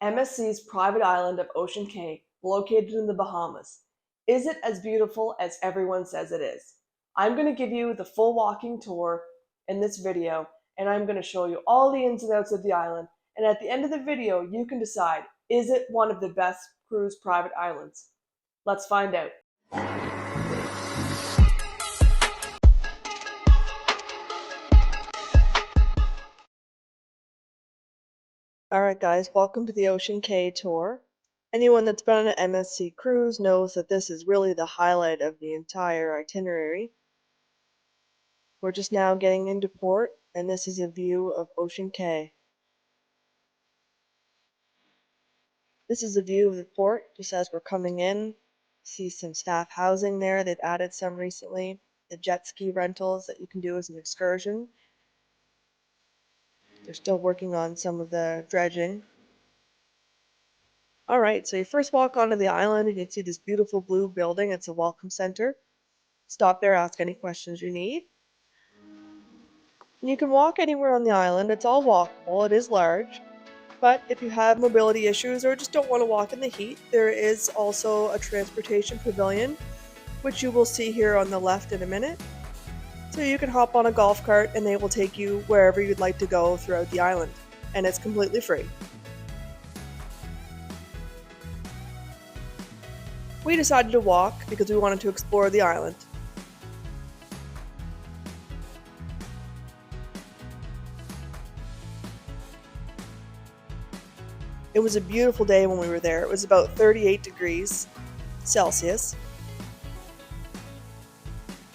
MSC's private island of Ocean Cay, located in the Bahamas. Is it as beautiful as everyone says it is? I'm going to give you the full walking tour in this video, and I'm going to show you all the ins and outs of the island. And at the end of the video, you can decide, is it one of the best cruise private islands? Let's find out. Alright guys, welcome to the Ocean Cay tour. Anyone that's been on an MSC cruise knows that this is really the highlight of the entire itinerary. We're just now getting into port, and this is a view of Ocean Cay. This is a view of the port just as we're coming in. See some staff housing there. They've added some recently. The jet ski rentals that you can do as an excursion. They're still working on some of the dredging. Alright, so you first walk onto the island and you see this beautiful blue building. It's a welcome center. Stop there, ask any questions you need. And you can walk anywhere on the island. It's all walkable. It is large. But if you have mobility issues or just don't want to walk in the heat, there is also a transportation pavilion, which you will see here on the left in a minute. So you can hop on a golf cart and they will take you wherever you'd like to go throughout the island. And it's completely free. We decided to walk because we wanted to explore the island. It was a beautiful day when we were there. It was about 38 degrees Celsius.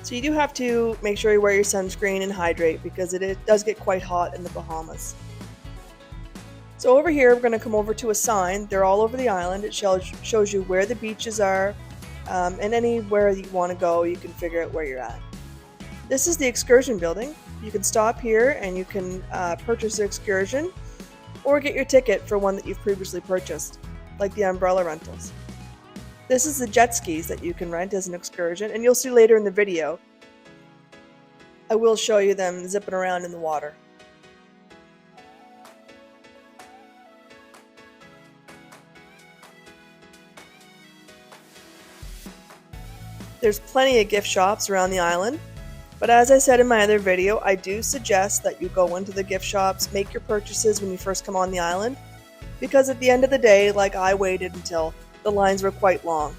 So you do have to make sure you wear your sunscreen and hydrate because it does get quite hot in the Bahamas. So over here, we're going to come over to a sign. They're all over the island. It shows you where the beaches are, and anywhere you want to go, you can figure out where you're at. This is the excursion building. You can stop here and you can purchase an excursion or get your ticket for one that you've previously purchased, like the umbrella rentals. This is the jet skis that you can rent as an excursion, and you'll see later in the video. I will show you them zipping around in the water. There's plenty of gift shops around the island, but as I said in my other video, I do suggest that you go into the gift shops, make your purchases when you first come on the island, because at the end of the day, like I waited until the lines were quite long.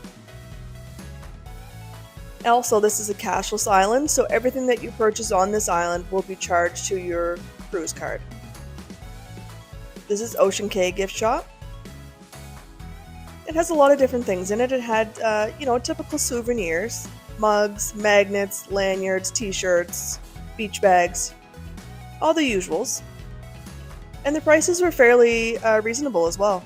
Also, this is a cashless island, so everything that you purchase on this island will be charged to your cruise card. This is Ocean Cay gift shop. It has a lot of different things in it. It had, typical souvenirs, mugs, magnets, lanyards, t-shirts, beach bags, all the usuals. And the prices were fairly reasonable as well.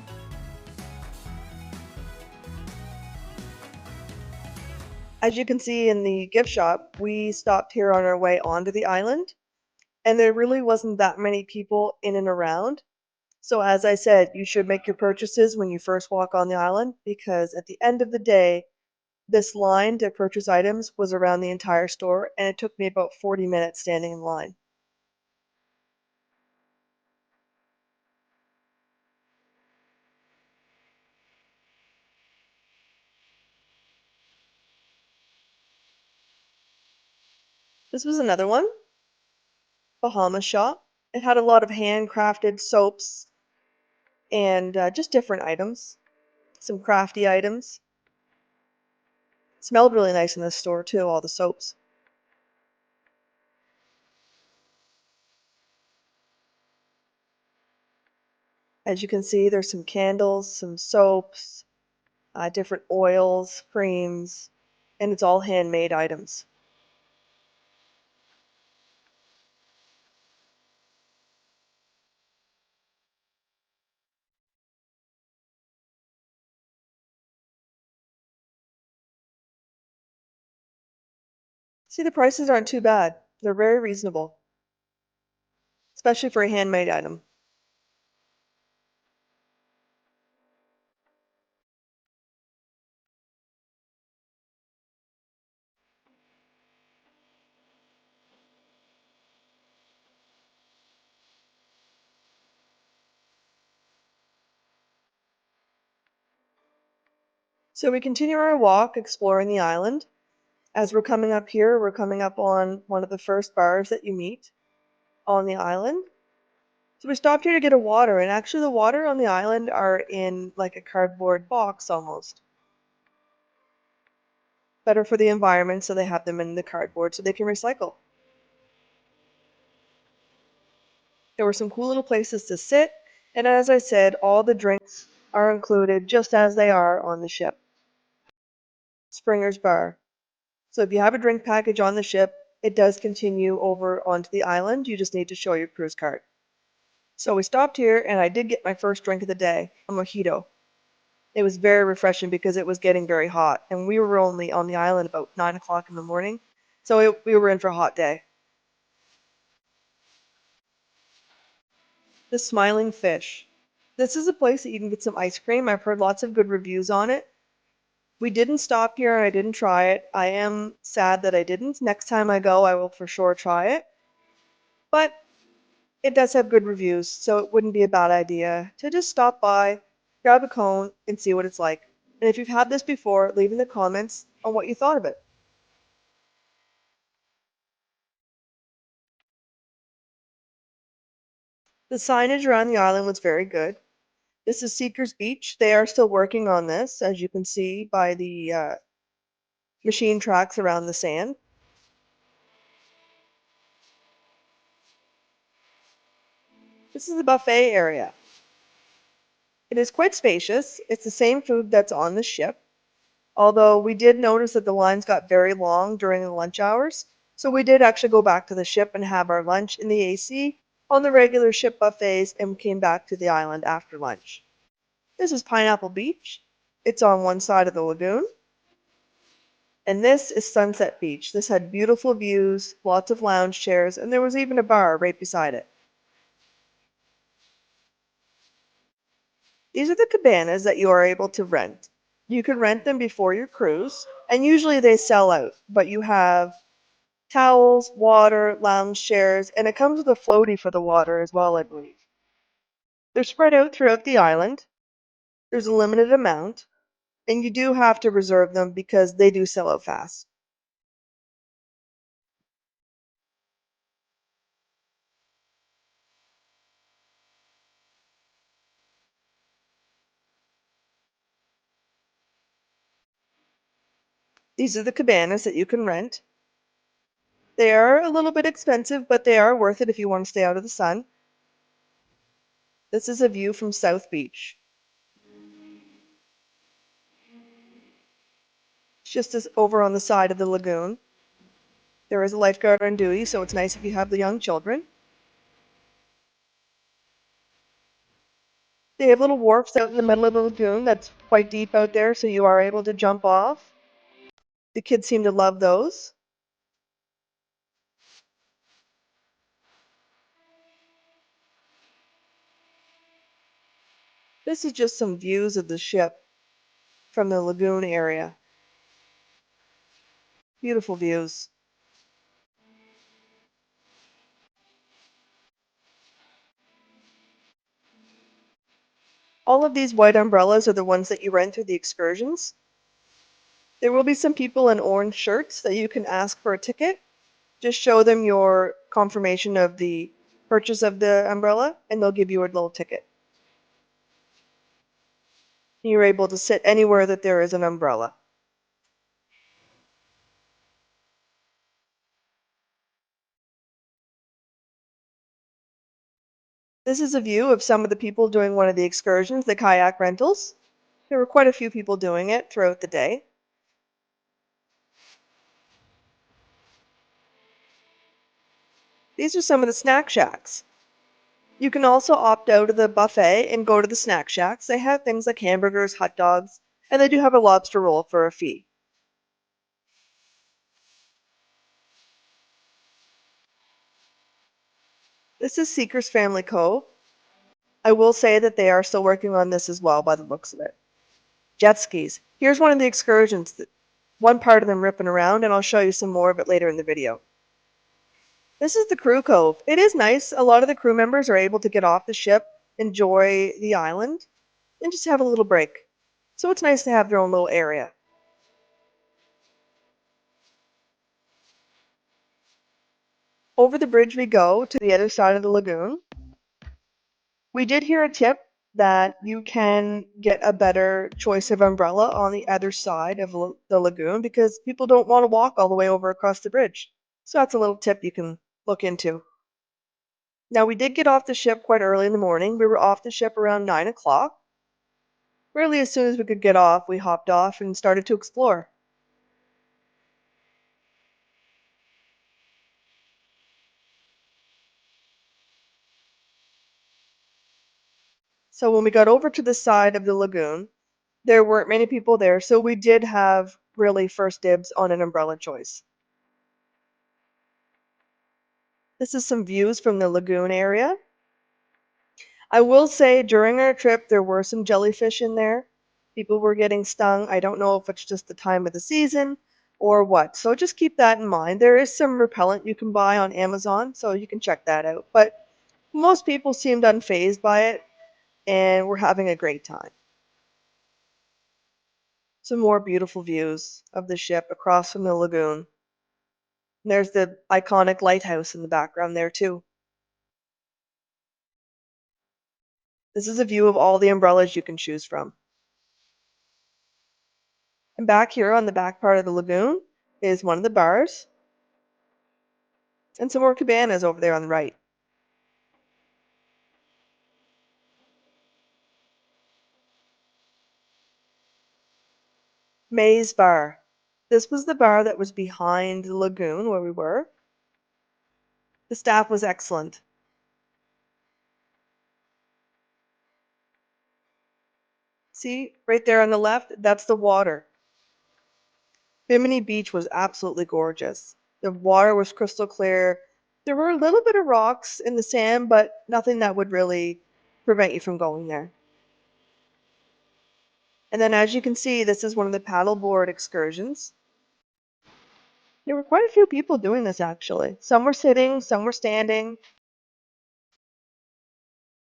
As you can see in the gift shop, we stopped here on our way onto the island, and there really wasn't that many people in and around. So as I said, you should make your purchases when you first walk on the island, because at the end of the day, this line to purchase items was around the entire store, and it took me about 40 minutes standing in line. This was another one, Bahamas shop. It had a lot of handcrafted soaps and just different items, some crafty items. It smelled really nice in this store too, all the soaps. As you can see, there's some candles, some soaps, different oils, creams, and it's all handmade items. See, the prices aren't too bad. They're very reasonable, especially for a handmade item. So we continue our walk exploring the island. As we're coming up here, we're coming up on one of the first bars that you meet on the island. So we stopped here to get a water, and actually the water on the island are in like a cardboard box almost. Better for the environment, so they have them in the cardboard so they can recycle. There were some cool little places to sit, and as I said, all the drinks are included just as they are on the ship. Springer's Bar. So if you have a drink package on the ship, it does continue over onto the island. You just need to show your cruise card. So we stopped here, and I did get my first drink of the day, a mojito. It was very refreshing because it was getting very hot, and we were only on the island about 9 o'clock in the morning, so we were in for a hot day. The Smiling Fish. This is a place that you can get some ice cream. I've heard lots of good reviews on it. We didn't stop here, and I didn't try it. I am sad that I didn't. Next time I go, I will for sure try it. But it does have good reviews, so it wouldn't be a bad idea to just stop by, grab a cone, and see what it's like. And if you've had this before, leave in the comments on what you thought of it. The signage around the island was very good. This is Seekers Beach. They are still working on this, as you can see by the machine tracks around the sand. This is the buffet area. It is quite spacious. It's the same food that's on the ship, although we did notice that the lines got very long during the lunch hours. So we did actually go back to the ship and have our lunch in the AC on the regular ship buffets and came back to the island after lunch. This is Pineapple Beach. It's on one side of the lagoon. And this is Sunset Beach. This had beautiful views, lots of lounge chairs, and there was even a bar right beside it. These are the cabanas that you are able to rent. You can rent them before your cruise, and usually they sell out, but you have towels, water, lounge chairs, and it comes with a floaty for the water as well, I believe. They're spread out throughout the island. There's a limited amount, and you do have to reserve them because they do sell out fast. These are the cabanas that you can rent. They are a little bit expensive, but they are worth it if you want to stay out of the sun. This is a view from South Beach. It's just as over on the side of the lagoon. There is a lifeguard on duty, so it's nice if you have the young children. They have little wharfs out in the middle of the lagoon that's quite deep out there, so you are able to jump off. The kids seem to love those. This is just some views of the ship from the lagoon area. Beautiful views. All of these white umbrellas are the ones that you rent through the excursions. There will be some people in orange shirts that you can ask for a ticket. Just show them your confirmation of the purchase of the umbrella, and they'll give you a little ticket. You're able to sit anywhere that there is an umbrella. This is a view of some of the people doing one of the excursions, the kayak rentals. There were quite a few people doing it throughout the day. These are some of the snack shacks. You can also opt out of the buffet and go to the snack shacks. They have things like hamburgers, hot dogs, and they do have a lobster roll for a fee. This is Seekers Family Cove. I will say that they are still working on this as well by the looks of it. Jet skis. Here's one of the excursions, one part of them ripping around, and I'll show you some more of it later in the video. This is the crew cove. It is nice. A lot of the crew members are able to get off the ship, enjoy the island, and just have a little break. So it's nice to have their own little area. Over the bridge we go to the other side of the lagoon. We did hear a tip that you can get a better choice of umbrella on the other side of the lagoon because people don't want to walk all the way over across the bridge. So that's a little tip you can look into. Now, we did get off the ship quite early in the morning. We were off the ship around 9 o'clock. Really, as soon as we could get off, we hopped off and started to explore. So when we got over to the side of the lagoon, there weren't many people there, so we did have really first dibs on an umbrella choice. This is some views from the lagoon area. I will say during our trip there were some jellyfish in there. People were getting stung. I don't know if it's just the time of the season or what. So just keep that in mind. There is some repellent you can buy on Amazon, so you can check that out. But most people seemed unfazed by it and were having a great time. Some more beautiful views of the ship across from the lagoon. And there's the iconic lighthouse in the background there too. This is a view of all the umbrellas you can choose from. And back here on the back part of the lagoon is one of the bars and some more cabanas over there on the right. Maze Bar. This was the bar that was behind the lagoon where we were. The staff was excellent. See, right there on the left, that's the water. Bimini Beach was absolutely gorgeous. The water was crystal clear. There were a little bit of rocks in the sand, but nothing that would really prevent you from going there. And then as you can see, this is one of the paddleboard excursions. There were quite a few people doing this actually. Some were sitting, some were standing.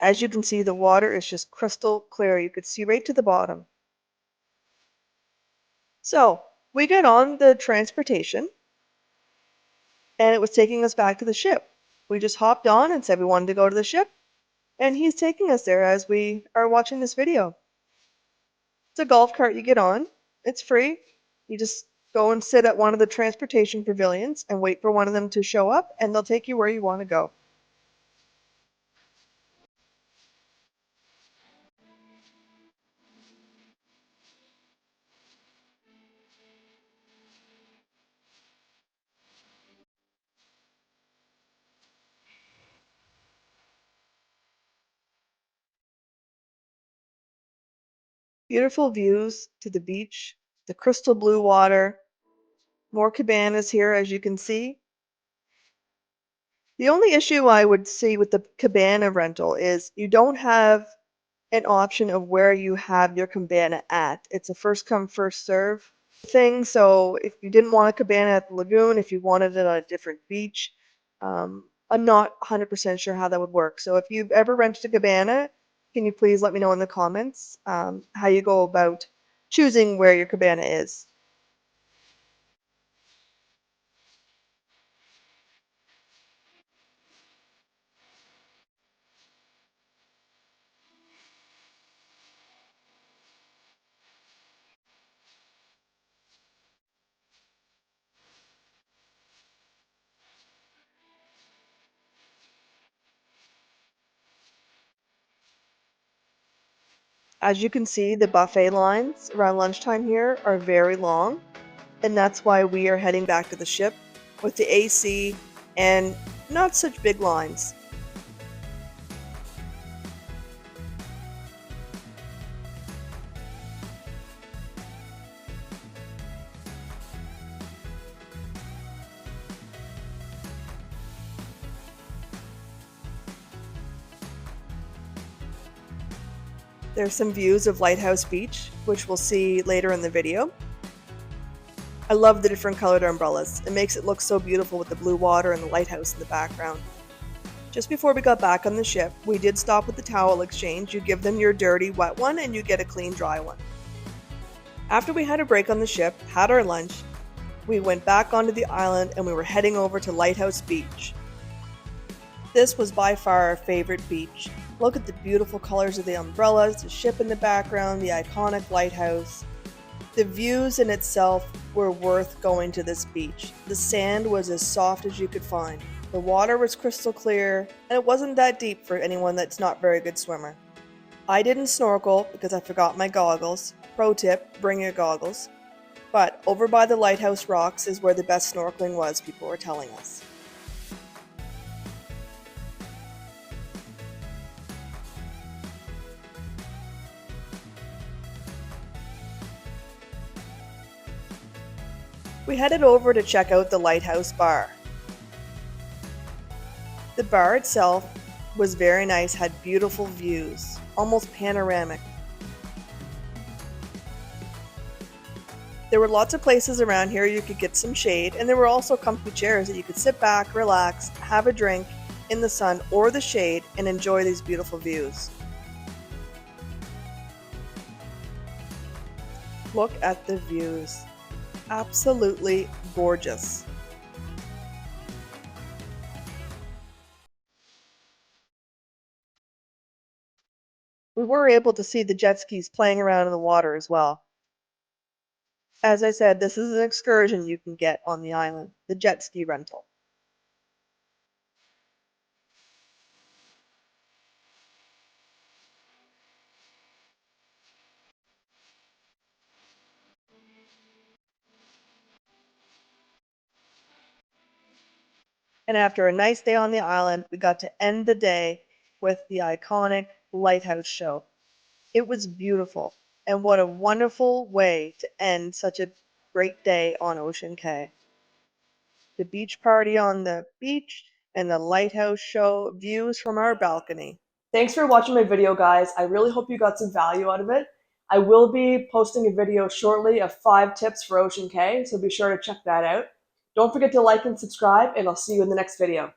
As you can see, the water is just crystal clear. You could see right to the bottom. So we got on the transportation and it was taking us back to the ship. We just hopped on and said we wanted to go to the ship, and he's taking us there as we are watching this video. It's a golf cart you get on. It's free. You just go and sit at one of the transportation pavilions and wait for one of them to show up, and they'll take you where you want to go. Beautiful views to the beach, the crystal blue water, more cabanas here as you can see. The only issue I would see with the cabana rental is you don't have an option of where you have your cabana at. It's a first come, first serve thing. So if you didn't want a cabana at the lagoon, if you wanted it on a different beach, I'm not 100% sure how that would work. So if you've ever rented a cabana, can you please let me know in the comments how you go about choosing where your cabana is? As you can see, the buffet lines around lunchtime here are very long, and that's why we are heading back to the ship with the AC and not such big lines. There's some views of Lighthouse Beach, which we'll see later in the video. I love the different colored umbrellas. It makes it look so beautiful with the blue water and the lighthouse in the background. Just before we got back on the ship, we did stop with the towel exchange. You give them your dirty, wet one, and you get a clean, dry one. After we had a break on the ship, had our lunch, we went back onto the island and we were heading over to Lighthouse Beach. This was by far our favorite beach. Look at the beautiful colors of the umbrellas, the ship in the background, the iconic lighthouse. The views in itself were worth going to this beach. The sand was as soft as you could find. The water was crystal clear, and it wasn't that deep for anyone that's not a very good swimmer. I didn't snorkel because I forgot my goggles. Pro tip, bring your goggles. But over by the lighthouse rocks is where the best snorkeling was, people were telling us. We headed over to check out the lighthouse bar. The bar itself was very nice, had beautiful views, almost panoramic. There were lots of places around here you could get some shade, and there were also comfy chairs that you could sit back, relax, have a drink in the sun or the shade, and enjoy these beautiful views. Look at the views. Absolutely gorgeous. We were able to see the jet skis playing around in the water as well. As I said, this is an excursion you can get on the island, the jet ski rental. And after a nice day on the island, we got to end the day with the iconic lighthouse show. It was beautiful, and what a wonderful way to end such a great day on Ocean Cay. The beach party on the beach and the lighthouse show views from our balcony. Thanks for watching my video, guys. I really hope you got some value out of it. I will be posting a video shortly of 5 tips for Ocean Cay, so be sure to check that out. Don't forget to like and subscribe, and I'll see you in the next video.